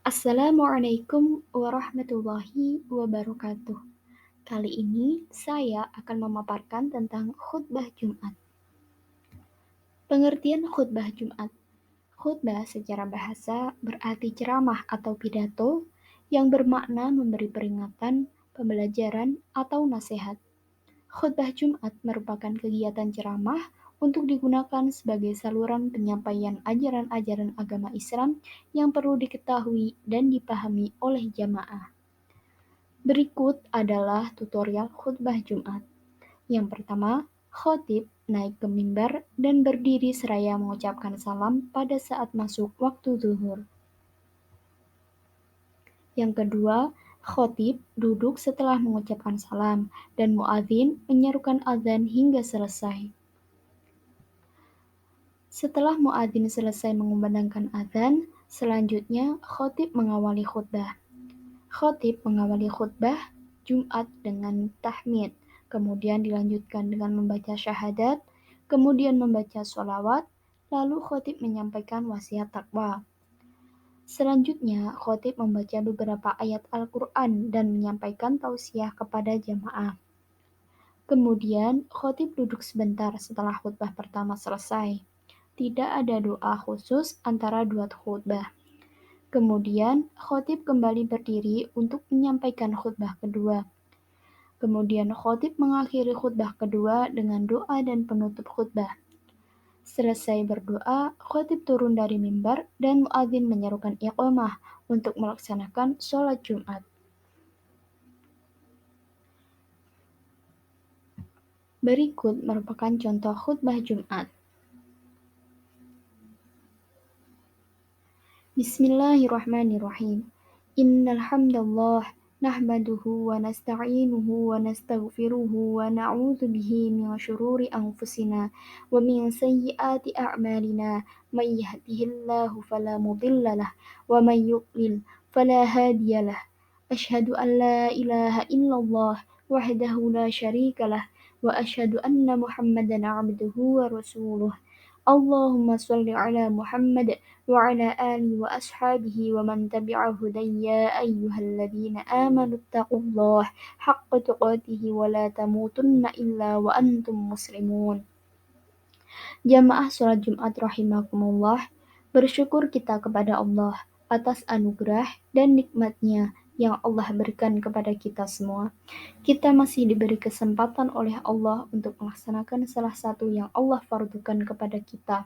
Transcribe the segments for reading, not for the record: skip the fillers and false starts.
Assalamualaikum warahmatullahi wabarakatuh. Kali ini saya akan memaparkan tentang khutbah Jumat. Pengertian khutbah Jumat. Khutbah secara bahasa berarti ceramah atau pidato yang bermakna memberi peringatan, pembelajaran, atau nasihat. Khutbah Jumat merupakan kegiatan ceramah untuk digunakan sebagai saluran penyampaian ajaran-ajaran agama Islam yang perlu diketahui dan dipahami oleh jamaah. Berikut adalah tutorial khutbah Jumat. Yang pertama, khatib naik ke mimbar dan berdiri seraya mengucapkan salam pada saat masuk waktu zuhur. Yang kedua, khatib duduk setelah mengucapkan salam dan muadzin menyerukan azan hingga selesai. Setelah muadzin selesai mengumandangkan azan, selanjutnya khatib mengawali khutbah. Khatib mengawali khutbah Jumat dengan tahmid, kemudian dilanjutkan dengan membaca syahadat, kemudian membaca sholawat, lalu khatib menyampaikan wasiat takwa. Selanjutnya, khatib membaca beberapa ayat Al-Quran dan menyampaikan tausiah kepada jamaah. Kemudian, khatib duduk sebentar setelah khutbah pertama selesai. Tidak ada doa khusus antara dua khutbah. Kemudian, khatib kembali berdiri untuk menyampaikan khutbah kedua. Kemudian khatib mengakhiri khutbah kedua dengan doa dan penutup khutbah. Selesai berdoa, khatib turun dari mimbar dan muadzin menyerukan iqamah untuk melaksanakan sholat Jumat. Berikut merupakan contoh khutbah Jumat. Bismillahirrahmanirrahim. Innal hamdallah nahmaduhu wa nasta'inuhu wa nastaghfiruhu wa na'udzu bihi min shururi anfusina wa min sayyiati a'malina may yahdihillahu fala mudhillalah wa may yudlil fala hadiyalah. Asyhadu an la ilaha illallah wahdahu la syarikalah wa asyhadu anna Muhammadan 'abduhu wa rasuluh. Allahumma shalli ala Muhammad wa ala alihi wa ashabihi wa man tabi'a hudayya ayyuhalladzina amanu taqullaha haqqa tuqatih wa la tamutunna illa wa antum muslimun. Jamaah sholat Jumat rahimakumullah, bersyukur kita kepada Allah atas anugerah dan nikmat-Nya yang Allah berikan kepada kita semua. Kita masih diberi kesempatan oleh Allah untuk melaksanakan salah satu yang Allah fardukan kepada kita,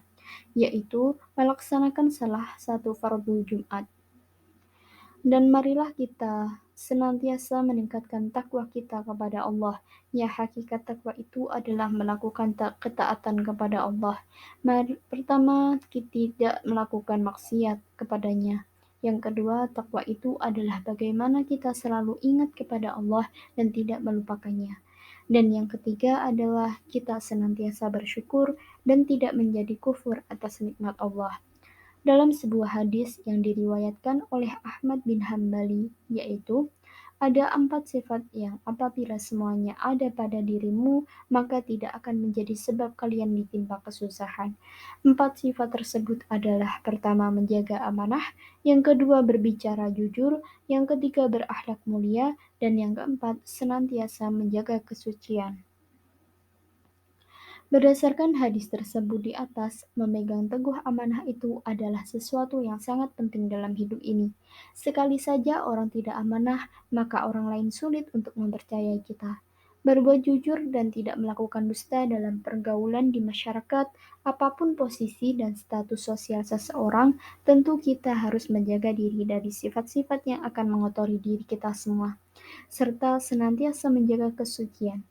yaitu melaksanakan salah satu fardu Jumat. Dan marilah kita senantiasa meningkatkan takwa kita kepada Allah. Ya, hakikat takwa itu adalah melakukan ketaatan kepada Allah. Pertama, kita tidak melakukan maksiat kepadanya. Yang kedua, takwa itu adalah bagaimana kita selalu ingat kepada Allah dan tidak melupakannya. Dan yang ketiga adalah kita senantiasa bersyukur dan tidak menjadi kufur atas nikmat Allah. Dalam sebuah hadis yang diriwayatkan oleh Ahmad bin Hambali, yaitu ada 4 sifat yang apabila semuanya ada pada dirimu, maka tidak akan menjadi sebab kalian ditimpa kesusahan. 4 sifat tersebut adalah: pertama, menjaga amanah, yang kedua, berbicara jujur, yang ketiga, berakhlak mulia, dan yang keempat, senantiasa menjaga kesucian. Berdasarkan hadis tersebut di atas, memegang teguh amanah itu adalah sesuatu yang sangat penting dalam hidup ini. Sekali saja orang tidak amanah, maka orang lain sulit untuk mempercayai kita. Berbuat jujur dan tidak melakukan dusta dalam pergaulan di masyarakat, apapun posisi dan status sosial seseorang, tentu kita harus menjaga diri dari sifat-sifat yang akan mengotori diri kita semua, serta senantiasa menjaga kesucian.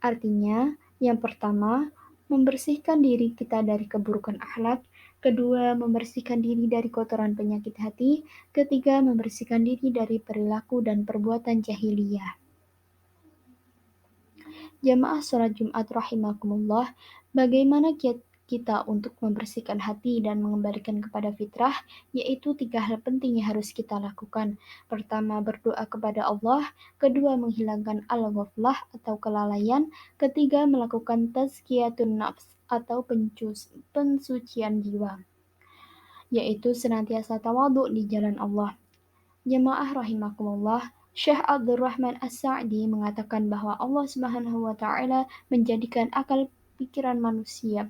Artinya, yang pertama, membersihkan diri kita dari keburukan akhlak, kedua, membersihkan diri dari kotoran penyakit hati, ketiga, membersihkan diri dari perilaku dan perbuatan jahiliyah. Jamaah sholat Jumat rahimakumullah, bagaimana kita untuk membersihkan hati dan mengembalikan kepada fitrah, yaitu 3 hal penting yang harus kita lakukan. Pertama, berdoa kepada Allah, kedua, menghilangkan al-ghaflah atau kelalaian, ketiga, melakukan tazkiyatun nafs atau pensucian jiwa, yaitu senantiasa tawadhu di jalan Allah. Jemaah rahimakumullah, Syekh Abdurrahman As-Sa'di mengatakan bahwa Allah Subhanahu wa taala menjadikan akal pikiran manusia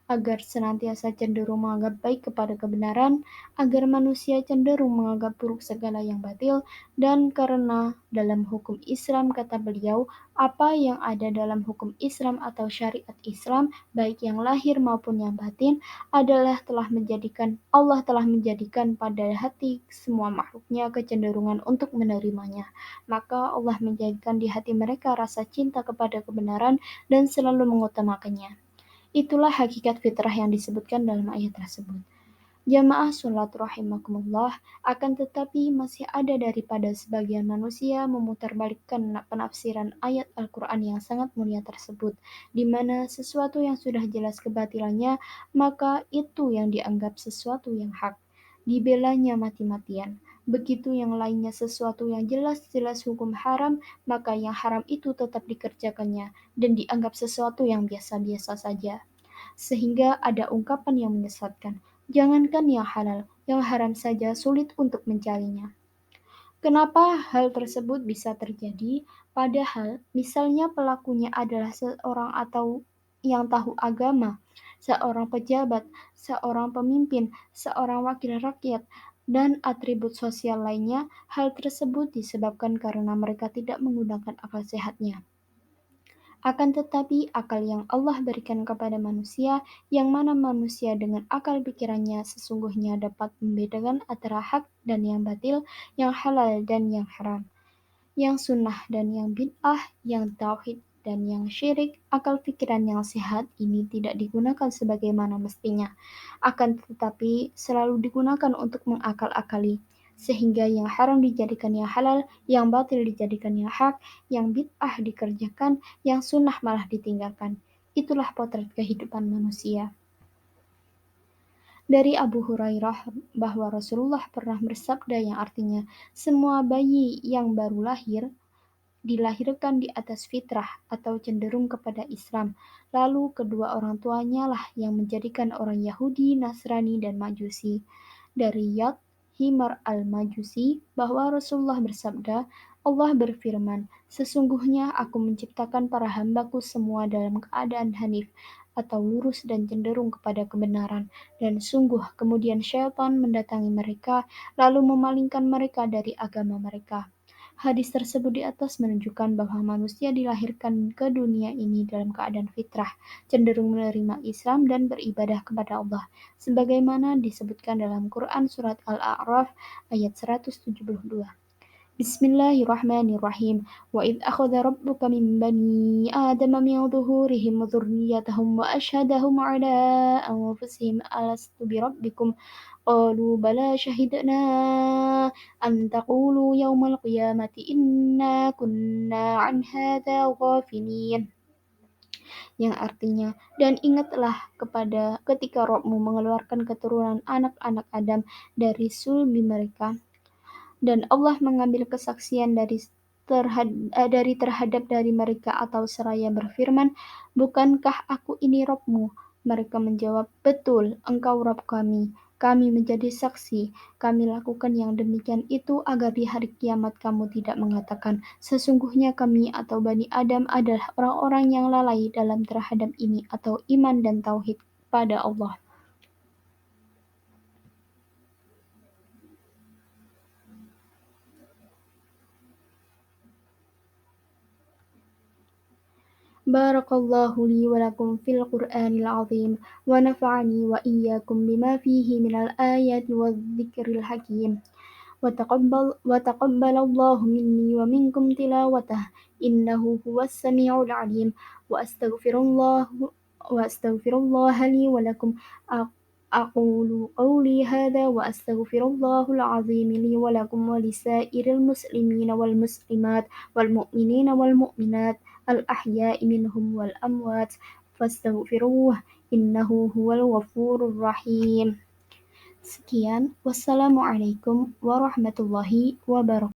agar senantiasa cenderung menganggap baik kepada kebenaran, agar manusia cenderung menganggap buruk segala yang batil, dan karena dalam hukum Islam, kata beliau, apa yang ada dalam hukum Islam atau syariat Islam, baik yang lahir maupun yang batin, adalah Allah telah menjadikan pada hati semua makhluknya kecenderungan untuk menerimanya. Maka Allah menjadikan di hati mereka rasa cinta kepada kebenaran dan selalu mengutamakannya. Itulah hakikat fitrah yang disebutkan dalam ayat tersebut. Jamaah sholat rahimakumullah, akan tetapi masih ada daripada sebagian manusia memutarbalikkan penafsiran ayat Al-Quran yang sangat mulia tersebut, di mana sesuatu yang sudah jelas kebatilannya, maka itu yang dianggap sesuatu yang hak. Dibelanya mati-matian. Begitu yang lainnya sesuatu yang jelas-jelas hukum haram, maka yang haram itu tetap dikerjakannya dan dianggap sesuatu yang biasa-biasa saja. Sehingga ada ungkapan yang menyesatkan. Jangankan yang halal, yang haram saja sulit untuk mencarinya. Kenapa hal tersebut bisa terjadi? Padahal, misalnya pelakunya adalah seorang atau yang tahu agama, seorang pejabat, seorang pemimpin, seorang wakil rakyat, dan atribut sosial lainnya, hal tersebut disebabkan karena mereka tidak menggunakan akal sehatnya. Akan tetapi akal yang Allah berikan kepada manusia, yang mana manusia dengan akal pikirannya sesungguhnya dapat membedakan antara hak dan yang batil, yang halal dan yang haram, yang sunnah dan yang bid'ah, yang tauhid dan yang syirik. Akal pikiran yang sehat ini tidak digunakan sebagaimana mestinya, akan tetapi selalu digunakan untuk mengakal-akali, sehingga yang haram dijadikan yang halal, yang batil dijadikan yang hak, yang bid'ah dikerjakan, yang sunnah malah ditinggalkan. Itulah potret kehidupan manusia. Dari Abu Hurairah bahwa Rasulullah pernah bersabda yang artinya, semua bayi yang baru lahir dilahirkan di atas fitrah atau cenderung kepada Islam. Lalu kedua orang tuanya lah yang menjadikan orang Yahudi, Nasrani, dan Majusi. Dari Yad Himar al-Majusi bahwa Rasulullah bersabda, Allah berfirman, sesungguhnya aku menciptakan para hambaku semua dalam keadaan hanif atau lurus dan cenderung kepada kebenaran. Dan sungguh kemudian syaitan mendatangi mereka lalu memalingkan mereka dari agama mereka. Hadis tersebut di atas menunjukkan bahwa manusia dilahirkan ke dunia ini dalam keadaan fitrah, cenderung menerima Islam dan beribadah kepada Allah, sebagaimana disebutkan dalam Quran Surat Al-A'raf ayat 172. Bismillahirrahmanirrahim. Wa idh akhadha rabbuka min bani Adama min zuhurihim dzurriyyatahum wa asyhadahum ala anfusihim alastu bi rabbikum qalu bala syahidna an taqulu yawmal qiyamati inna kunna an hadza ghafilin, yang artinya, dan ingatlah kepada ketika Rabbmu mengeluarkan keturunan anak-anak Adam dari sulbi mereka, dan Allah mengambil kesaksian terhadap dari mereka atau seraya berfirman, bukankah aku ini Rabbmu? Mereka menjawab, betul, engkau Rabb kami. Kami menjadi saksi. Kami lakukan yang demikian itu agar di hari kiamat kamu tidak mengatakan, sesungguhnya kami atau Bani Adam adalah orang-orang yang lalai dalam terhadap ini atau iman dan tauhid pada Allah. بارك الله لي ولكم في القرآن العظيم ونفعني وإياكم بما فيه من الآيات والذكر الحكيم وتقبل الله مني ومنكم تلاوته إنه هو السميع العليم وأستغفر الله لي ولكم أقول قولي هذا وأستغفر الله العظيم لي ولكم ولسائر المسلمين والمسلمات والمؤمنين والمؤمنات الأحياء منهم والأموات فاستغفروه إنه هو الغفور الرحيم. Sekian, wassalamualaikum warahmatullahi wabarakatuh.